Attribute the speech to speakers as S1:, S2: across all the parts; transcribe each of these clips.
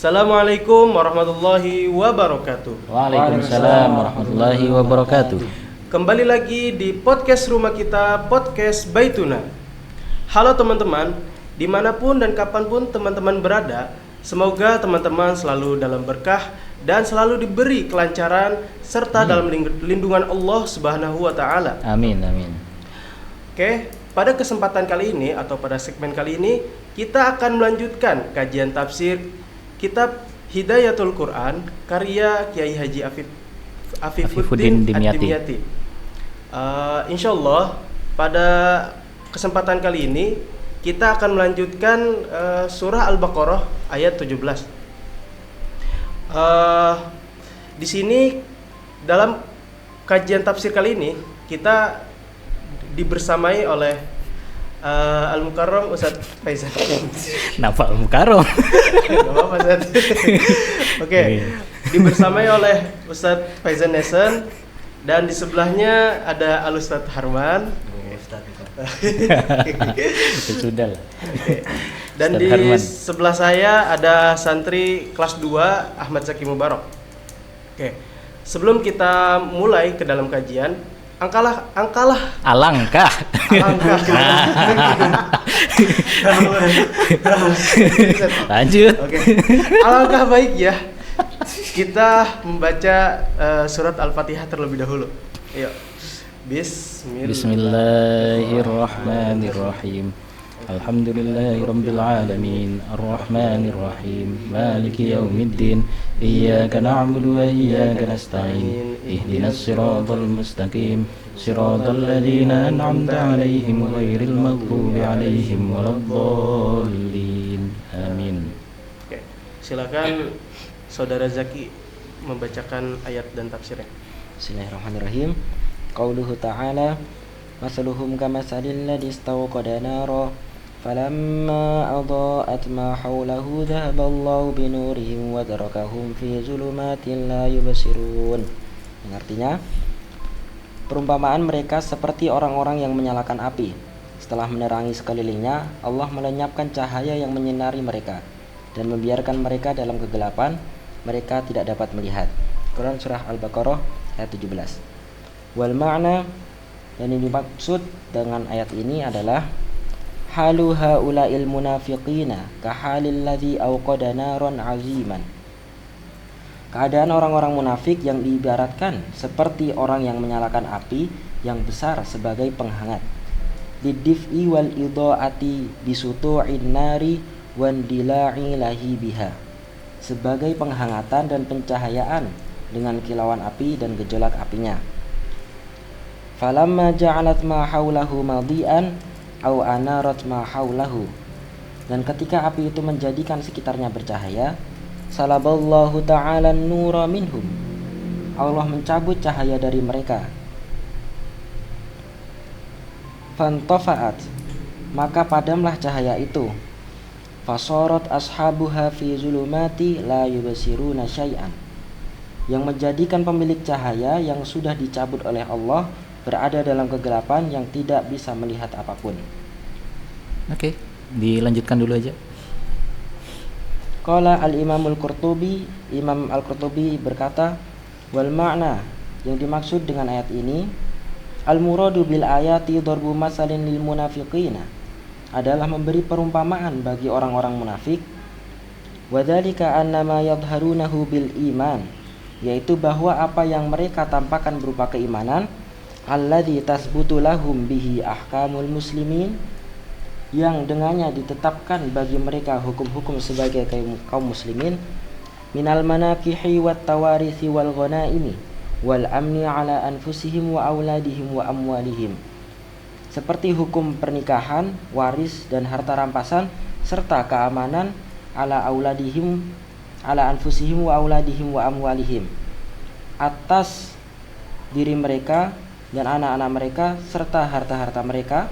S1: Assalamualaikum warahmatullahi wabarakatuh.
S2: Waalaikumsalam warahmatullahi wabarakatuh.
S1: Kembali lagi di podcast rumah kita, podcast Baituna. Halo teman-teman, dimanapun dan kapanpun teman-teman berada, semoga teman-teman selalu dalam berkah dan selalu diberi kelancaran serta dalam lindungan Allah Subhanahu wa Ta'ala.
S2: Amin, amin.
S1: Oke, pada kesempatan kali ini atau pada segmen kali ini kita akan melanjutkan kajian tafsir kitab Hidayatul Quran karya Kiai Haji Afifuddin Ad-Dimyati. Insyaallah pada kesempatan kali ini kita akan melanjutkan surah Al-Baqarah ayat 17. Di sini dalam kajian tafsir kali ini kita dibersamai oleh Al-Mukarram Ustadz Faizan.
S2: Kenapa Al-Mukarram?
S1: Gak apa-apa Ustadz. Oke, dibersamai oleh Ustadz Faizan Nesen dan di sebelahnya ada Al-Ustadz Harman.
S2: Sudah lah.
S1: Dan
S2: Ustadz
S1: di
S2: Harman.
S1: sebelah saya ada santri kelas 2 Ahmad Zaki Mubarak. Oke, sebelum kita mulai ke dalam kajian,
S2: Alangkah. Lanjut.
S1: Oke. Alangkah baik ya kita membaca surat Al-Fatihah terlebih dahulu. Ayo.
S2: Bismillahirrahmanirrahim. Alhamdulillahirabbil alamin arrahmanir rahim maliki yaumiddin iyyaka na'budu wa iyyaka nasta'in ihdinas siratal mustaqim siratal ladzina an'amta 'alaihim ghairil maghdubi 'alaihim waladdallin. Amin.
S1: Oke. Silakan Saudara Zaki membacakan ayat dan tafsirnya.
S3: Bismillahirrahmanirrahim. Qauluhu ta'ala masaluhum kamasalil ladzi istawqada nara falamma adaa'at ma hawlahu dhahaballahu binurihim wa tarakahum fi zulumatin la yubsirun. Yang artinya, perumpamaan mereka seperti orang-orang yang menyalakan api. Setelah menerangi sekelilingnya, Allah melenyapkan cahaya yang menyinari mereka dan membiarkan mereka dalam kegelapan. Mereka tidak dapat melihat. Quran surah Al-Baqarah ayat 17. Wal ma'na, dan yang dimaksud dengan ayat ini adalah halu haula'il munafiqina kahalil ladzi awqada naran 'aziman. Keadaan orang-orang munafik yang diibaratkan seperti orang yang menyalakan api yang besar sebagai penghangat. Bidif'i wal idha'ati bisutu'in nari wan dila'i lahi biha, sebagai penghangatan dan pencahayaan dengan kilauan api dan gejolak apinya. Falamma ja'alat ma haulahu madian aw anarat ma haulahu, dan ketika api itu menjadikan sekitarnya bercahaya, salaballahu ta'ala nura minhum, Allah mencabut cahaya dari mereka. Fantafa'at, maka padamlah cahaya itu. Fasorat ashabuha fi zulumati la yubsiruna syai'an, yang menjadikan pemilik cahaya yang sudah dicabut oleh Allah berada dalam kegelapan yang tidak bisa melihat apapun.
S2: Oke, dilanjutkan dulu aja.
S3: Qala al-Imam al-Qurtubi, Imam al-Qurtubi berkata, wal ma'na, yang dimaksud dengan ayat ini, al-muradu bil ayati darbu masalin lil munafiqina, adalah memberi perumpamaan bagi orang-orang munafik. Wa dzalika annama yadhharunahu bil iman, yaitu bahwa apa yang mereka tampakkan berupa keimanan, alladzi tasbutu lahum bihi ahkamul muslimin, yang dengannya ditetapkan bagi mereka hukum-hukum sebagai kaum muslimin, minal manakihi wat tawarithi wal ghanaimi wal amni ala anfusihim wa auladihim wa amwalihim, seperti hukum pernikahan, waris dan harta rampasan, serta keamanan ala auladihim, ala anfusihim wa auladihim wa amwalihim, atas diri mereka dan anak-anak mereka serta harta-harta mereka,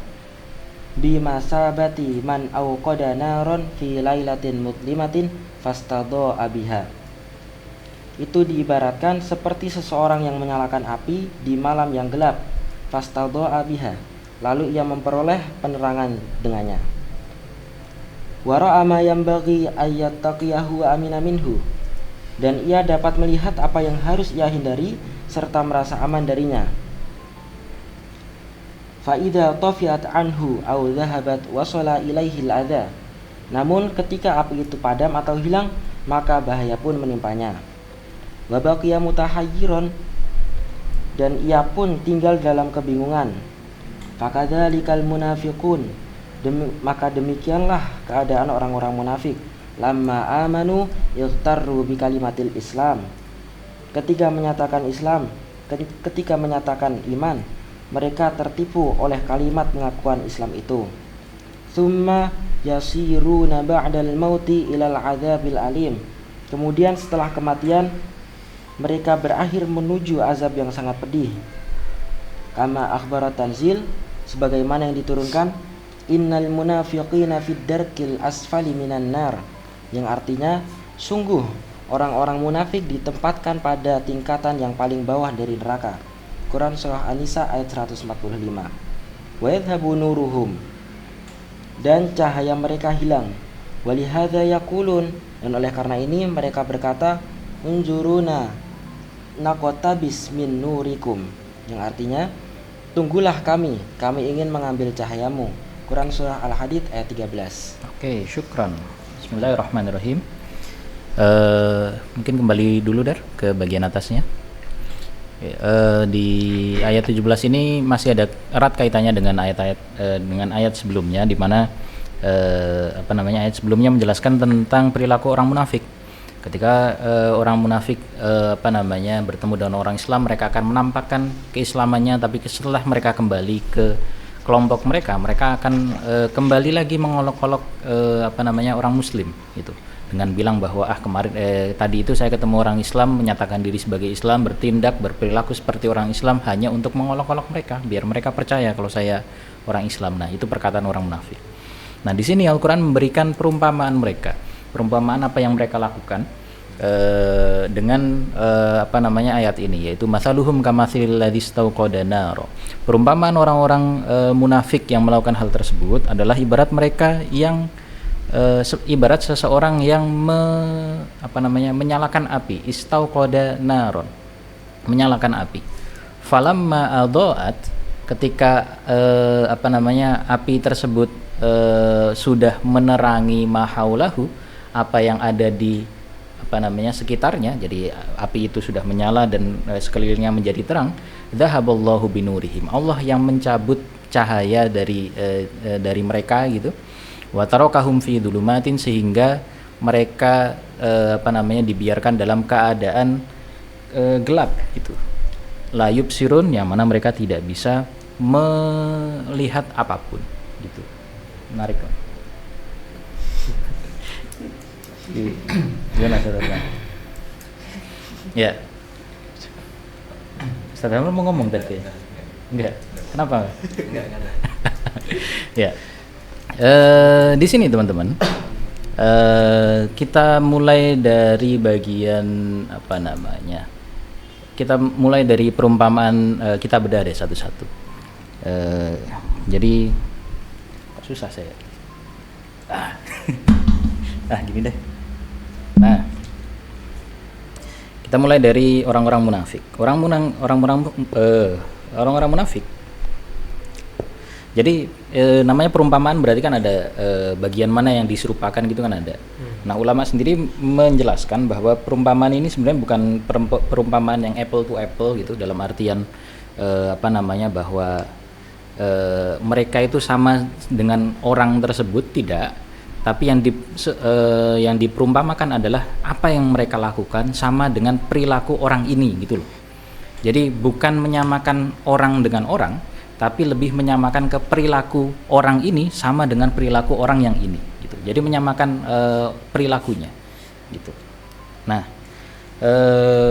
S3: bimasabati man auqada naron fi lailatin mutlimatin fastadha'a biha, itu diibaratkan seperti seseorang yang menyalakan api di malam yang gelap, fastadha'a biha, lalu ia memperoleh penerangan dengannya. wa ra'a ma yanbaghi ayyattaqiyahu wa amina minhu, dan ia dapat melihat apa yang harus ia hindari serta merasa aman darinya. Fa idza tafiat anhu aw dhahabat wasala ilaihi al-adha, namun ketika api itu padam atau hilang, maka bahaya pun menimpanya. Wa baqiya mutahayyiran, dan ia pun tinggal dalam kebingungan. Fakadzalikal munafiqun, maka demikianlah keadaan orang-orang munafik. Lamma amanu ightarru bi kalimatil Islam, ketika menyatakan iman, mereka tertipu oleh kalimat pengakuan Islam itu. Tsumma yasiruna ba'dal mauti ilal adzabil alim, kemudian setelah kematian mereka berakhir menuju azab yang sangat pedih. Kama akhbarat tanzil, sebagaimana yang diturunkan, innal munafiqina fid darkil asfali minan nar, yang artinya sungguh orang-orang munafik ditempatkan pada tingkatan yang paling bawah dari neraka. Quran surah An-Nisa ayat 145. Wa yadhhabu nuruhum, dan cahaya mereka hilang. Walihadza yaqulun, dan oleh karena ini mereka berkata, unzuruna naqtabis min nurikum, yang artinya tunggulah kami ingin mengambil cahayamu. Quran surah Al-Hadid ayat 13.
S2: Oke, syukran. Bismillahirrahmanirrahim. Mungkin kembali dulu ke bagian atasnya. Di ayat 17 ini masih ada erat kaitannya dengan ayat sebelumnya, di mana ayat sebelumnya menjelaskan tentang perilaku orang munafik. Ketika orang munafik bertemu dengan orang Islam, mereka akan menampakkan keislamannya, tapi setelah mereka kembali ke kelompok mereka akan kembali lagi mengolok-olok orang muslim gitu, dengan bilang bahwa kemarin tadi itu saya ketemu orang Islam, menyatakan diri sebagai Islam, berperilaku seperti orang Islam hanya untuk mengolok-olok mereka biar mereka percaya kalau saya orang Islam. Nah, itu perkataan orang munafik. Nah, di sini Al-Qur'an memberikan perumpamaan apa yang mereka lakukan dengan ayat ini, yaitu masaluhum kamathilil ladzi istauqada naro. Perumpamaan orang-orang munafik yang melakukan hal tersebut adalah ibarat mereka yang ibarat seseorang yang menyalakan api, istauqada naron, menyalakan api. Falamma adha'at, ketika api tersebut sudah menerangi mahaulahu, apa yang ada di sekitarnya, jadi api itu sudah menyala dan sekelilingnya menjadi terang. Dzahaballahu binurihim, Allah yang mencabut cahaya dari mereka gitu. Wa tarakahum fi dhulumatin, sehingga mereka dibiarkan dalam keadaan gelap gitu. La yubsirun, yang mana mereka tidak bisa melihat apapun gitu. Menarik kan? Gimana saudara? Ya, saudara mau ngomong tadi? Enggak. Kenapa? Enggak. Ya. Di sini teman-teman, kita mulai dari bagian kita mulai dari perumpamaan, kita bedah deh satu-satu. Jadi susah saya. Gini deh. Nah, kita mulai dari orang-orang munafik. Orang-orang munafik. Jadi namanya perumpamaan berarti kan ada bagian mana yang diserupakan gitu kan ada. Nah, ulama sendiri menjelaskan bahwa perumpamaan ini sebenarnya bukan perumpamaan yang apple to apple gitu, dalam artian bahwa mereka itu sama dengan orang tersebut, tidak. Tapi yang diperumpamakan adalah apa yang mereka lakukan sama dengan perilaku orang ini gitu loh. Jadi bukan menyamakan orang dengan orang, tapi lebih menyamakan ke perilaku orang ini sama dengan perilaku orang yang ini gitu. Jadi menyamakan perilakunya gitu. Nah,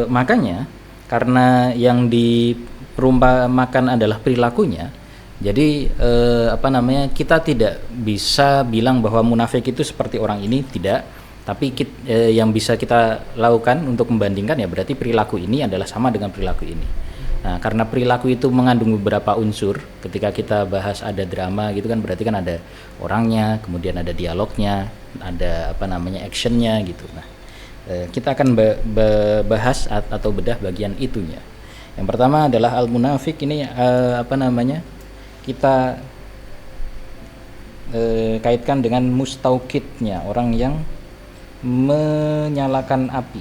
S2: makanya karena yang diperumpamakan adalah perilakunya, jadi kita tidak bisa bilang bahwa munafik itu seperti orang ini, tidak. Tapi yang bisa kita lakukan untuk membandingkan ya berarti perilaku ini adalah sama dengan perilaku ini. Nah, Nah, karena perilaku itu mengandung beberapa unsur. Ketika kita bahas ada drama gitu kan, berarti kan ada orangnya, kemudian ada dialognya, ada apa namanya actionnya gitu. Nah, kita akan bahas atau bedah bagian itunya. Yang pertama adalah al-munafik. Ini apa namanya, kita kaitkan dengan mustaukidnya, orang yang menyalakan api.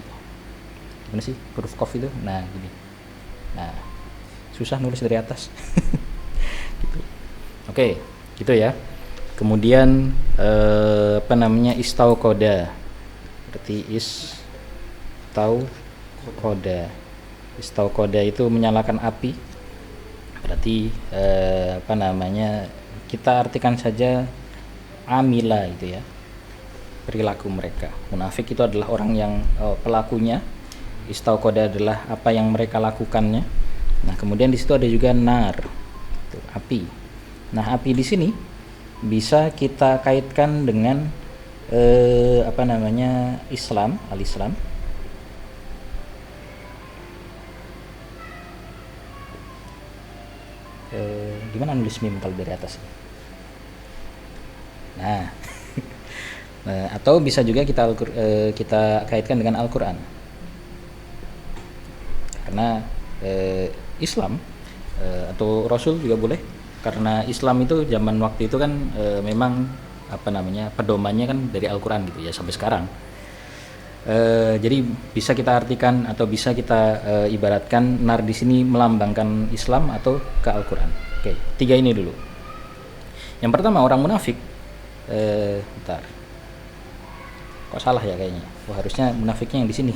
S2: Gimana sih huruf qaf itu? Nah, gini. Nah, susah nulis dari atas. Gitu. Oke, gitu ya. Kemudian apa namanya, istauqoda. Berarti istauqoda. Istauqoda itu menyalakan api. Berarti apa namanya, kita artikan saja amila itu ya, perilaku mereka. Munafik itu adalah orang yang pelakunya, istauqoda adalah apa yang mereka lakukannya. Nah, kemudian di situ ada juga nar, itu api. Nah, api di sini bisa kita kaitkan dengan apa namanya, Islam, al-Islam. Gimana nulis mim kalau dari atas? Nah, atau bisa juga kita kaitkan dengan Al-Quran, karena Islam atau Rasul juga boleh, karena Islam itu zaman waktu itu kan memang apa namanya, pedomannya kan dari Al-Quran gitu ya sampai sekarang. Jadi bisa kita artikan atau bisa kita ibaratkan nar di sini melambangkan Islam atau ke Al-Quran. Oke, 3 ini dulu. Yang pertama, orang munafik. Bentar. Kok salah ya kayaknya? Wah, harusnya munafiknya yang di sini.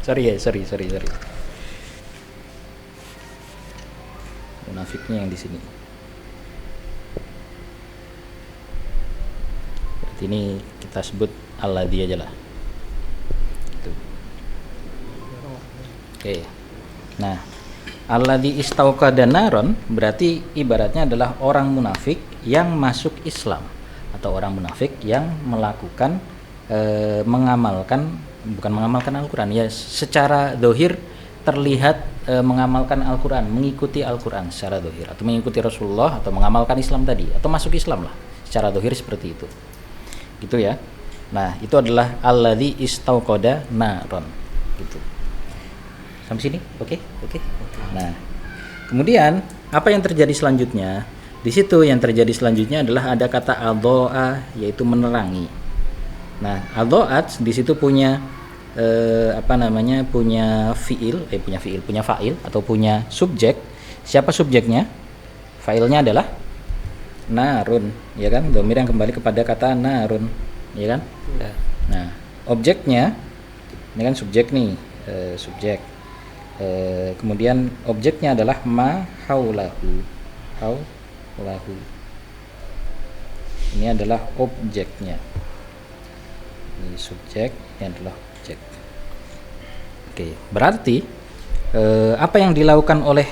S2: sorry. Munafiknya yang di sini. Berarti ini kita sebut alladzi aja lah. Gitu. Oke. Nah, alladzi istauqada naron berarti ibaratnya adalah orang munafik yang masuk Islam, atau orang munafik yang melakukan bukan mengamalkan Al-Quran ya, secara zahir terlihat mengamalkan Al-Quran, mengikuti Al-Quran secara zahir, atau mengikuti Rasulullah, atau mengamalkan Islam tadi, atau masuk Islam lah secara zahir seperti itu, gitu ya. Nah, itu adalah alladzi istauqada naron, gitu. Sampai sini, oke. Nah, kemudian apa yang terjadi selanjutnya? Di situ yang terjadi selanjutnya adalah ada kata adho'a, yaitu menerangi. Nah, adho'at di situ punya apa namanya, punya fa'il atau punya subjek. Siapa subjeknya? Fa'ilnya adalah narun, ya kan? Dhamir yang kembali kepada kata narun, ya kan? Ya. Nah, objeknya ini kan subjek nih, subjek. Kemudian objeknya adalah ma haulahu. Haulahu. Ini adalah objeknya. Ini subjek, ini adalah objek. Oke, berarti apa yang dilakukan oleh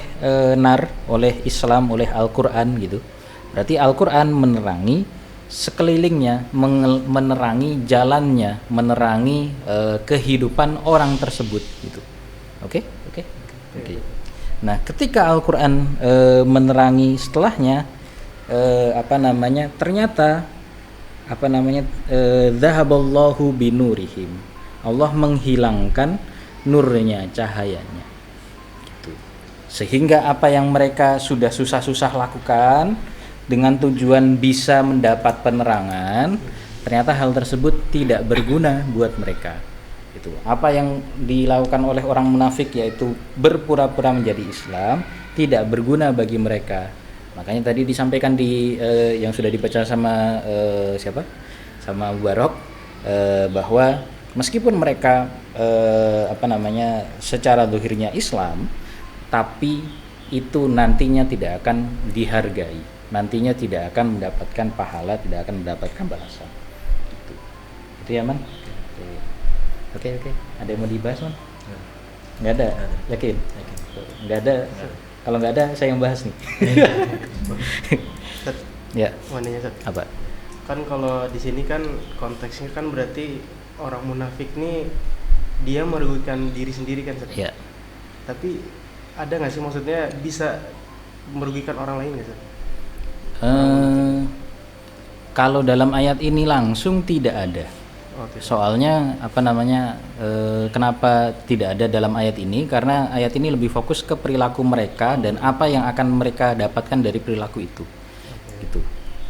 S2: nar, oleh Islam, oleh Al-Quran gitu. Berarti Al-Quran menerangi sekelilingnya, menerangi jalannya, menerangi kehidupan orang tersebut gitu. Oke. Nah, ketika Al-Quran menerangi setelahnya, ternyata zahaballahu binurihim, Allah menghilangkan nurnya, cahayanya gitu. Sehingga apa yang mereka sudah susah-susah lakukan dengan tujuan bisa mendapat penerangan, ternyata hal tersebut tidak berguna buat mereka. Itu apa yang dilakukan oleh orang munafik, yaitu berpura-pura menjadi Islam, tidak berguna bagi mereka. Makanya tadi disampaikan di yang sudah dibaca sama sama Abu Barok, bahwa meskipun mereka secara zahirnya Islam, tapi itu nantinya tidak akan dihargai, nantinya tidak akan mendapatkan pahala, tidak akan mendapatkan balasan. Itu ya, Man. Oke. Ada yang mau dibahas, Man? Nggak ada. Yakin? Nggak ada. Kalau nggak ada, saya yang bahas nih. Ya.
S1: Mau nanya, Seth.
S2: Apa?
S1: Kan kalau di sini kan konteksnya kan berarti orang munafik nih dia merugikan diri sendiri kan, Seth?
S2: Ya.
S1: Tapi ada nggak sih, maksudnya bisa merugikan orang lain nggak sih?
S2: Kalau dalam ayat ini langsung tidak ada.
S1: Oke.
S2: Soalnya apa namanya, kenapa tidak ada dalam ayat ini? Karena ayat ini lebih fokus ke perilaku mereka dan apa yang akan mereka dapatkan dari perilaku itu. Gitu.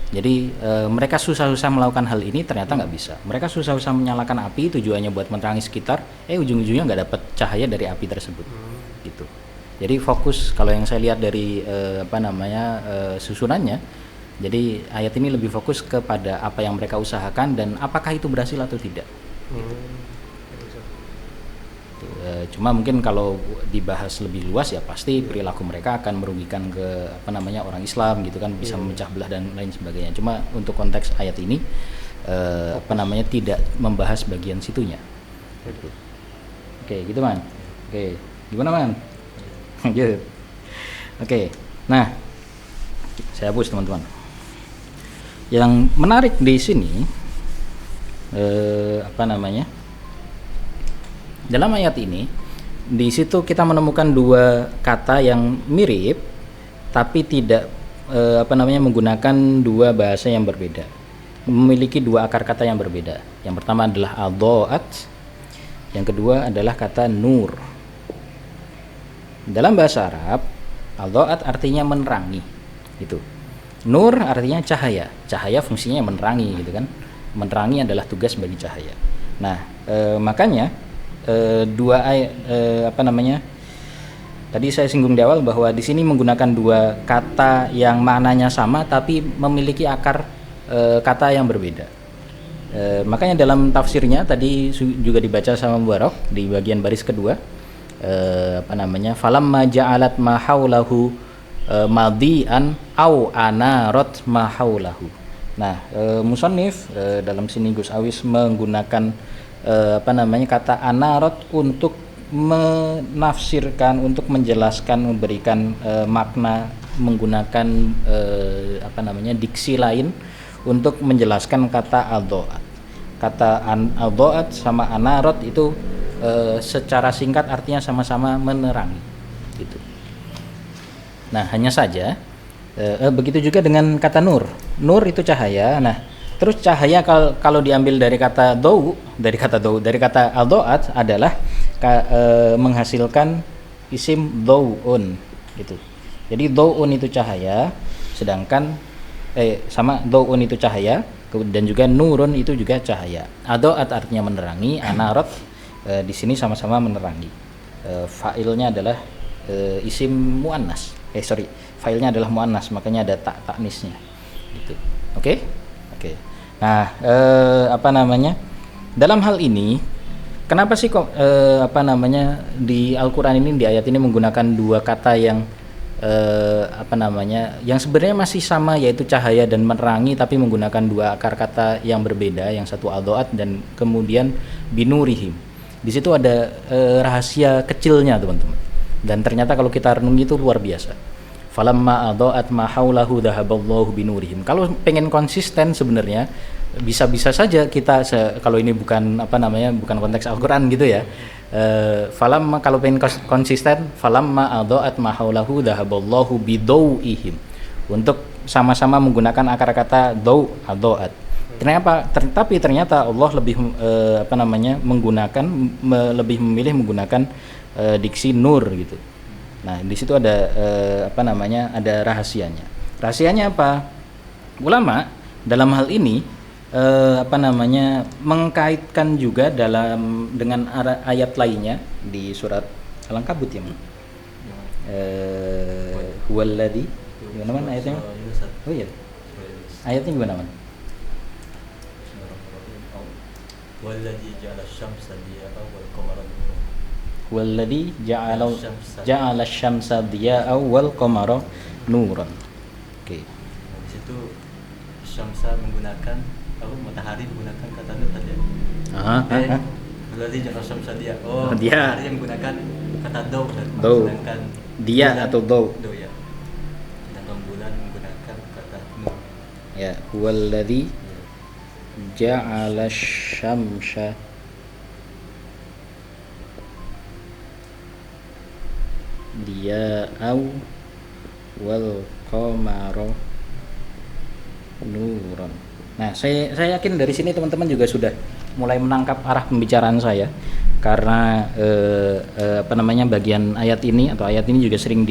S2: Jadi mereka susah-susah melakukan hal ini, ternyata nggak bisa. Mereka susah-susah menyalakan api, tujuannya buat menerangi sekitar, ujung-ujungnya nggak dapat cahaya dari api tersebut. Gitu. Jadi fokus, kalau yang saya lihat dari susunannya, jadi ayat ini lebih fokus kepada apa yang mereka usahakan dan apakah itu berhasil atau tidak. Cuma mungkin kalau dibahas lebih luas ya pasti perilaku mereka akan merugikan ke orang Islam gitu kan, bisa memecah belah dan lain sebagainya. Cuma untuk konteks ayat ini tidak membahas bagian situnya. Gitu. Oke, gitu Man. Oke, gimana Man? Gitu. Oke. Nah, saya hapus teman-teman. Yang menarik di sini dalam ayat ini, di situ kita menemukan dua kata yang mirip tapi tidak menggunakan dua bahasa yang berbeda, memiliki dua akar kata yang berbeda. Yang pertama adalah adha'at, yang kedua adalah kata nur. Dalam bahasa Arab, adha'at artinya menerangi, gitu. Nur artinya cahaya. Cahaya fungsinya menerangi, gitu kan. Menerangi adalah tugas bagi cahaya. Nah, makanya dua ayat tadi saya singgung di awal bahwa di sini menggunakan dua kata yang maknanya sama tapi memiliki akar kata yang berbeda. Makanya dalam tafsirnya tadi juga dibaca sama Mubarak di bagian baris kedua, falamma ja'alat ma haulahu madian au anarat ma haulahu. Nah, musannif dalam sini Gus Awis menggunakan kata anarat untuk menafsirkan, untuk menjelaskan, memberikan makna menggunakan diksi lain untuk menjelaskan kata adha'at. Kata adha'at sama anarat itu secara singkat artinya sama-sama menerangi, gitu. Nah, hanya saja begitu juga dengan kata nur. Nur itu cahaya. Nah, terus cahaya kalau diambil dari kata dari kata adha'at adalah menghasilkan isim dhau'un, gitu. Jadi dhau'un itu cahaya, sedangkan dhau'un itu cahaya dan juga nurun itu juga cahaya. Adha'at artinya menerangi, anarat di sini sama-sama menerangi. Fa'ilnya adalah isim muannas. Failnya adalah muannas, makanya ada taknisnya, gitu. Oke. Nah, dalam hal ini kenapa sih kok di Al-Qur'an ini, di ayat ini menggunakan dua kata yang yang sebenarnya masih sama, yaitu cahaya dan menerangi, tapi menggunakan dua akar kata yang berbeda, yang satu adha'at dan kemudian binurihim. Di situ ada rahasia kecilnya, teman-teman. Dan ternyata kalau kita renungi itu luar biasa. Falamma adha'at ma haulahu dhahaballahu binurihim. Kalau pengen konsisten sebenarnya bisa-bisa saja kita kalau ini bukan bukan konteks Al-Qur'an gitu ya. Falamma, kalau pengen konsisten, falamma adha'at ma haulahu dhahaballahu bidauihim. Untuk sama-sama menggunakan akar kata adha'at. Tapi ternyata Allah lebih lebih memilih menggunakan diksi nur, gitu. Nah, di situ ada ada rahasianya. Rahasianya apa? Ulama dalam hal ini mengkaitkan juga dengan ayat lainnya di surat Al-Ankabut ya. Huwallazi, gimana man ayatnya? Oh iya. Ayatnya gimana man?
S4: Wallazi ja'ala asy-syamsa diya'an wal qamara nuran.
S2: Wallazi ja'ala asy-syamsa diya'an wal qamara nuran. Oke.
S4: Di situ syamsa menggunakan matahari menggunakan kata nur tadi. Wallazi ja'ala asy-syamsa diya'an. Oh,
S2: dia.
S4: Matahari yang menggunakan kata daw,
S2: sedangkan dia atau daw.
S4: Daw ya. Dan bulan menggunakan kata nur.
S2: Ya, wallazi ja'ala diya'au wal qamara nuran. Nah, saya yakin dari sini teman-teman juga sudah mulai menangkap arah pembicaraan saya, karena bagian ayat ini atau ayat ini juga sering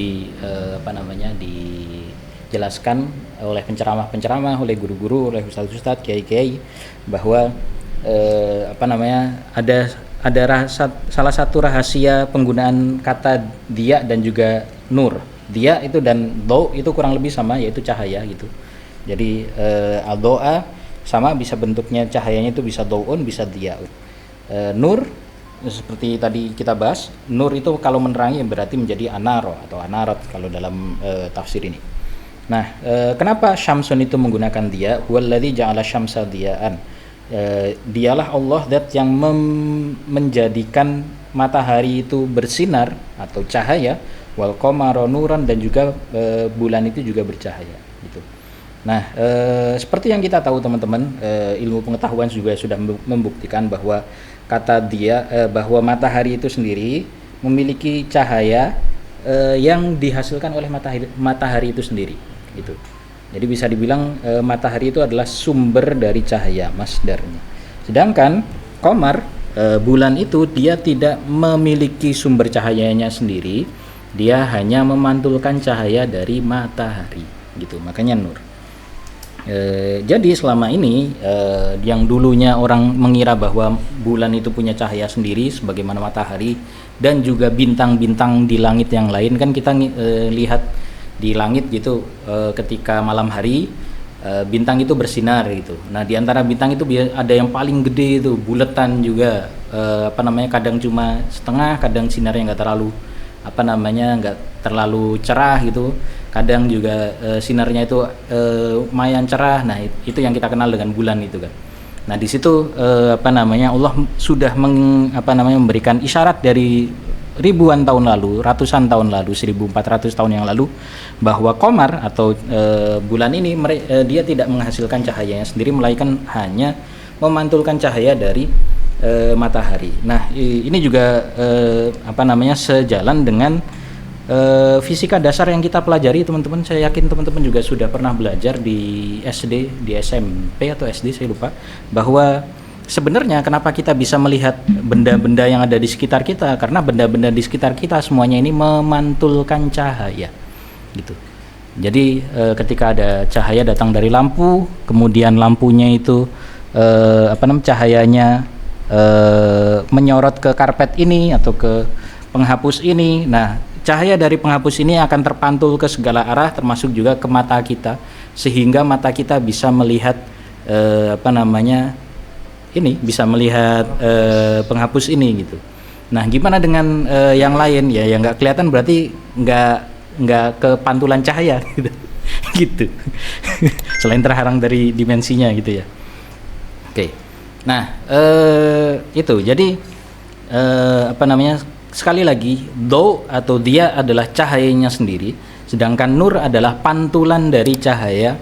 S2: dijelaskan oleh penceramah-penceramah, oleh guru-guru, oleh ustadz-ustadz, kiai-kiai, bahwa salah satu rahasia penggunaan kata dia dan juga nur. Dia itu dan do itu kurang lebih sama, yaitu cahaya gitu. Jadi al-doa sama, bisa bentuknya cahayanya itu bisa do'un, bisa dia. Nur seperti tadi kita bahas, nur itu kalau menerangi berarti menjadi anaro atau anarat kalau dalam tafsir ini. Nah, kenapa syamsun itu menggunakan dia? Huwallazi ja'ala syamsa diya'an. Dialah Allah zat yang menjadikan matahari itu bersinar atau cahaya, wal qamara nuran, dan juga bulan itu juga bercahaya gitu. Nah, seperti yang kita tahu teman-teman, ilmu pengetahuan juga sudah membuktikan bahwa kata dia bahwa matahari itu sendiri memiliki cahaya yang dihasilkan oleh matahari itu sendiri gitu. Jadi bisa dibilang matahari itu adalah sumber dari cahaya, masdarnya. Sedangkan qamar, bulan itu dia tidak memiliki sumber cahayanya sendiri, dia hanya memantulkan cahaya dari matahari gitu, makanya nur. Jadi selama ini yang dulunya orang mengira bahwa bulan itu punya cahaya sendiri sebagaimana matahari dan juga bintang-bintang di langit yang lain, kan kita lihat di langit gitu, ketika malam hari bintang itu bersinar gitu. Nah, di antara bintang itu ada yang paling gede itu buletan juga, kadang cuma setengah, kadang sinarnya nggak terlalu cerah gitu. Kadang juga sinarnya itu lumayan cerah. Nah, itu yang kita kenal dengan bulan itu kan. Nah, di situ Allah sudah memberikan isyarat dari ribuan tahun lalu, ratusan tahun lalu, 1400 tahun yang lalu, bahwa qamar atau bulan ini dia tidak menghasilkan cahayanya sendiri, melainkan hanya memantulkan cahaya dari matahari. Nah, ini juga sejalan dengan fisika dasar yang kita pelajari teman-teman. Saya yakin teman-teman juga sudah pernah belajar di SD, di SMP atau SD saya lupa, bahwa sebenarnya kenapa kita bisa melihat benda-benda yang ada di sekitar kita, karena benda-benda di sekitar kita semuanya ini memantulkan cahaya gitu. Jadi ketika ada cahaya datang dari lampu, kemudian lampunya itu cahayanya menyorot ke karpet ini atau ke penghapus ini. Nah, cahaya dari penghapus ini akan terpantul ke segala arah, termasuk juga ke mata kita, sehingga mata kita bisa melihat bisa melihat penghapus ini gitu. Nah, gimana dengan yang lain ya, yang nggak kelihatan berarti nggak kepantulan cahaya gitu. Gitu. Selain terhalang dari dimensinya gitu ya. Oke. Nah, itu jadi sekali lagi, do atau dia adalah cahayanya sendiri, sedangkan nur adalah pantulan dari cahaya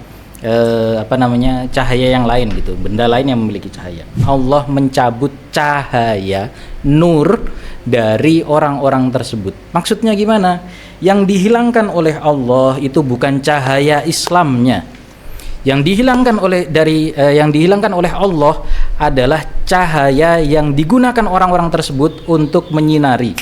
S2: cahaya yang lain gitu, benda lain yang memiliki cahaya. Allah mencabut cahaya nur dari orang-orang tersebut. Maksudnya gimana? Yang dihilangkan oleh Allah itu bukan cahaya Islamnya. Yang dihilangkan oleh Allah adalah cahaya yang digunakan orang-orang tersebut untuk menyinari